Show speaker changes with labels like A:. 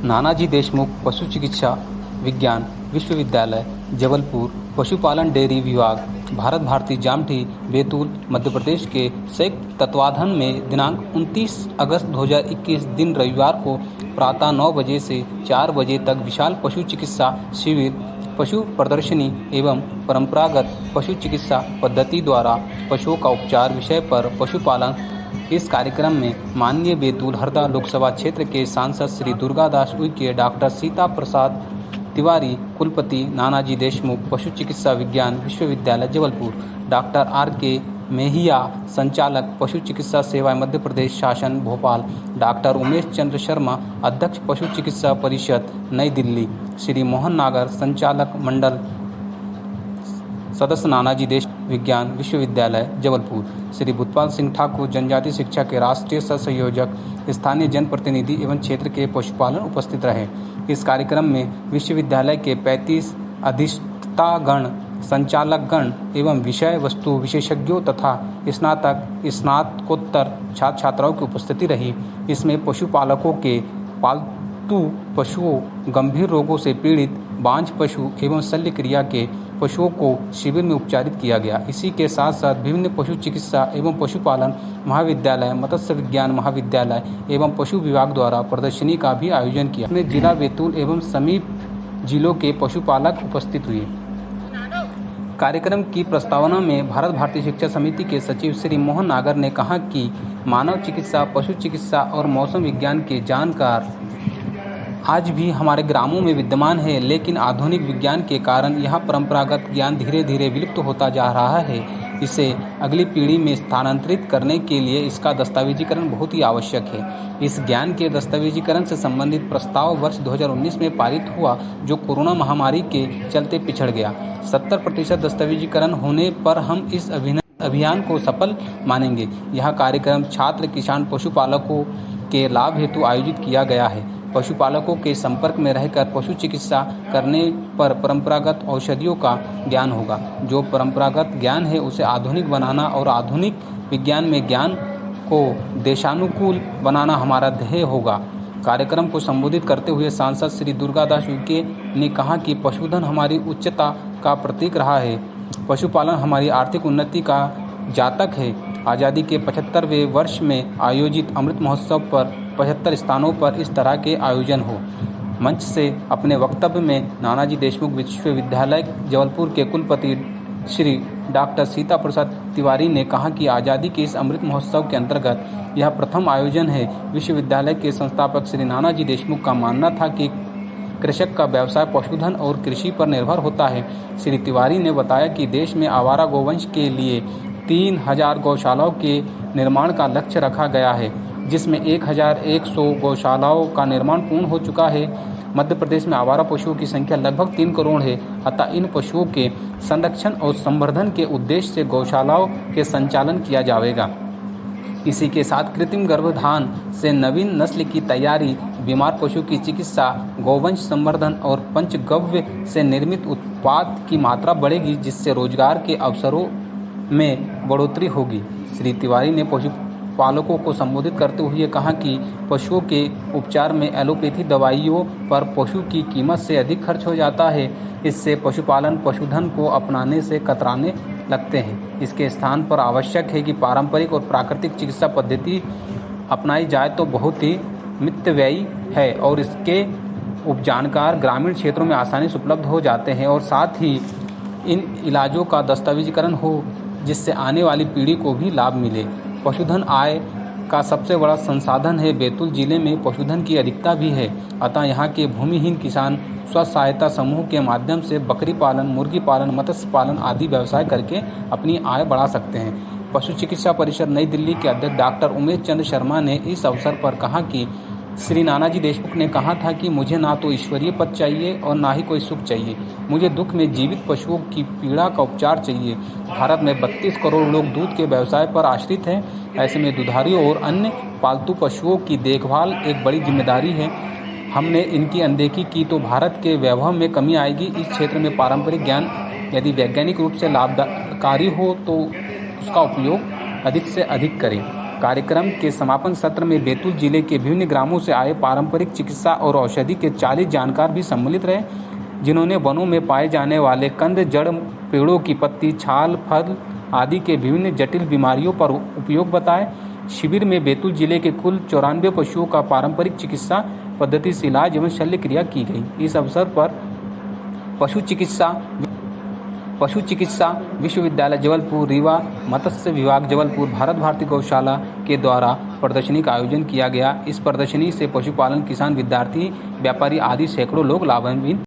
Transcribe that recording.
A: नानाजी देशमुख पशु चिकित्सा विज्ञान विश्वविद्यालय जबलपुर पशुपालन डेयरी विभाग भारत भारती जामठी बैतूल मध्य प्रदेश के संयुक्त तत्वाधान में दिनांक 29 अगस्त 2021 दिन रविवार को प्रातः 9 बजे से 4 बजे तक विशाल पशु चिकित्सा शिविर, पशु प्रदर्शनी एवं परंपरागत पशु चिकित्सा पद्धति द्वारा पशुओं का उपचार विषय पर पशुपालन। इस कार्यक्रम में माननीय बैतूल हरदा लोकसभा क्षेत्र के सांसद श्री दुर्गादास उइके, डॉक्टर सीता प्रसाद तिवारी कुलपति नानाजी देशमुख पशु चिकित्सा विज्ञान विश्वविद्यालय जबलपुर, डॉक्टर आर.के. मेहिया संचालक पशु चिकित्सा सेवाएं मध्य प्रदेश शासन भोपाल, डॉक्टर उमेश चंद्र शर्मा अध्यक्ष पशु चिकित्सा परिषद नई दिल्ली, श्री मोहन नागर संचालक मंडल सदस्य नानाजी देशमुख विज्ञान विश्वविद्यालय जबलपुर, श्री भूतपाल सिंह ठाकुर जनजाति शिक्षा के राष्ट्रीय सह संयोजक, स्थानीय जनप्रतिनिधि एवं क्षेत्र के पशुपालन उपस्थित रहे। इस कार्यक्रम में विश्वविद्यालय के 35 अधिष्ठातागण, संचालकगण एवं विषय वस्तु विशेषज्ञों तथा स्नातक स्नातकोत्तर छात्र छात्राओं की उपस्थिति रही। इसमें पशुपालकों के पालतू पशुओं, गंभीर रोगों से पीड़ित बांझ पशु एवं शल्य क्रिया के पशुओं को शिविर में उपचारित किया गया। इसी के साथ साथ विभिन्न पशु चिकित्सा एवं पशुपालन महाविद्यालय, मत्स्य विज्ञान महाविद्यालय एवं पशु विभाग द्वारा प्रदर्शनी का भी आयोजन किया। इसमें जिला बैतूल एवं समीप जिलों के पशुपालक उपस्थित हुए। कार्यक्रम की प्रस्तावना में भारत भारतीय शिक्षा समिति के सचिव श्री मोहन नागर ने कहा कि मानव चिकित्सा, पशु चिकित्सा और मौसम विज्ञान के जानकार आज भी हमारे ग्रामों में विद्यमान है, लेकिन आधुनिक विज्ञान के कारण यह परंपरागत ज्ञान धीरे धीरे विलुप्त होता जा रहा है। इसे अगली पीढ़ी में स्थानांतरित करने के लिए इसका दस्तावेजीकरण बहुत ही आवश्यक है। इस ज्ञान के दस्तावेजीकरण से संबंधित प्रस्ताव वर्ष 2019 में पारित हुआ, जो कोरोना महामारी के चलते पिछड़ गया। 70% दस्तावेजीकरण होने पर हम इस अभियान को सफल मानेंगे। यह कार्यक्रम छात्र, किसान, पशुपालकों के लाभ हेतु आयोजित किया गया है। पशुपालकों के संपर्क में रहकर पशु चिकित्सा करने पर परंपरागत औषधियों का ज्ञान होगा। जो परंपरागत ज्ञान है उसे आधुनिक बनाना और आधुनिक विज्ञान में ज्ञान को देशानुकूल बनाना हमारा ध्येय होगा। कार्यक्रम को संबोधित करते हुए सांसद श्री दुर्गादास उइके ने कहा कि पशुधन हमारी उच्चता का प्रतीक रहा है। पशुपालन हमारी आर्थिक उन्नति का जातक है। आज़ादी के 75वें वर्ष में आयोजित अमृत महोत्सव पर 75 स्थानों पर इस तरह के आयोजन हो। मंच से अपने वक्तव्य में नानाजी देशमुख विश्वविद्यालय जबलपुर के कुलपति श्री डॉक्टर सीता प्रसाद तिवारी ने कहा कि आज़ादी के इस अमृत महोत्सव के अंतर्गत यह प्रथम आयोजन है। विश्वविद्यालय के संस्थापक श्री नानाजी देशमुख का मानना था कि कृषक का व्यवसाय पशुधन और कृषि पर निर्भर होता है। श्री तिवारी ने बताया कि देश में आवारा गोवंश के लिए 3000 गौशालाओं के निर्माण का लक्ष्य रखा गया है, जिसमें 1100 गौशालाओं का निर्माण पूर्ण हो चुका है। मध्य प्रदेश में आवारा पशुओं की संख्या लगभग 3 करोड़ है। अतः इन पशुओं के संरक्षण और संवर्धन के उद्देश्य से गौशालाओं के संचालन किया जाएगा। इसी के साथ कृत्रिम गर्भाधान से नवीन नस्ल की तैयारी, बीमार पशु की चिकित्सा, गौवंश संवर्धन और पंचगव्य से निर्मित उत्पाद की मात्रा बढ़ेगी, जिससे रोजगार के अवसरों में बढ़ोतरी होगी। श्री तिवारी ने पशुपालकों को संबोधित करते हुए कहा कि पशुओं के उपचार में एलोपैथी दवाइयों पर पशु की कीमत से अधिक खर्च हो जाता है। इससे पशुपालन पशुधन को अपनाने से कतराने लगते हैं। इसके स्थान पर आवश्यक है कि पारंपरिक और प्राकृतिक चिकित्सा पद्धति अपनाई जाए तो बहुत ही मितव्ययी है और इसके उपजानकार ग्रामीण क्षेत्रों में आसानी से उपलब्ध हो जाते हैं और साथ ही इन इलाजों का दस्तावेजीकरण हो, जिससे आने वाली पीढ़ी को भी लाभ मिले। पशुधन आय का सबसे बड़ा संसाधन है। बैतूल जिले में पशुधन की अधिकता भी है, अतः यहाँ के भूमिहीन किसान स्व सहायता समूह के माध्यम से बकरी पालन, मुर्गी पालन, मत्स्य पालन आदि व्यवसाय करके अपनी आय बढ़ा सकते हैं। पशु चिकित्सा परिषद नई दिल्ली के अध्यक्ष डॉक्टर उमेश चंद्र शर्मा ने इस अवसर पर कहा कि श्री नानाजी देशमुख ने कहा था कि मुझे ना तो ईश्वरीय पद चाहिए और ना ही कोई सुख चाहिए, मुझे दुख में जीवित पशुओं की पीड़ा का उपचार चाहिए। भारत में 32 करोड़ लोग दूध के व्यवसाय पर आश्रित हैं। ऐसे में दुधारियों और अन्य पालतू पशुओं की देखभाल एक बड़ी जिम्मेदारी है। हमने इनकी अनदेखी की तो भारत के वैभव में कमी आएगी। इस क्षेत्र में पारंपरिक ज्ञान यदि वैज्ञानिक रूप से लाभकारी हो तो उसका उपयोग अधिक से अधिक करें। कार्यक्रम के समापन सत्र में बैतूल जिले के विभिन्न ग्रामों से आए पारंपरिक चिकित्सा और औषधि के 40 जानकार भी सम्मिलित रहे, जिन्होंने वनों में पाए जाने वाले कंद, जड़, पेड़ों की पत्ती, छाल, फल आदि के विभिन्न जटिल बीमारियों पर उपयोग बताए। शिविर में बैतूल जिले के कुल 94 पशुओं का पारंपरिक चिकित्सा पद्धति से इलाज एवं शल्य क्रिया की गई। इस अवसर पर पशु चिकित्सा विश्वविद्यालय जबलपुर, रीवा मत्स्य विभाग जबलपुर, भारत भारती गौशाला के द्वारा प्रदर्शनी का आयोजन किया गया। इस प्रदर्शनी से पशुपालन किसान, विद्यार्थी, व्यापारी आदि सैकड़ों लोग लाभान्वित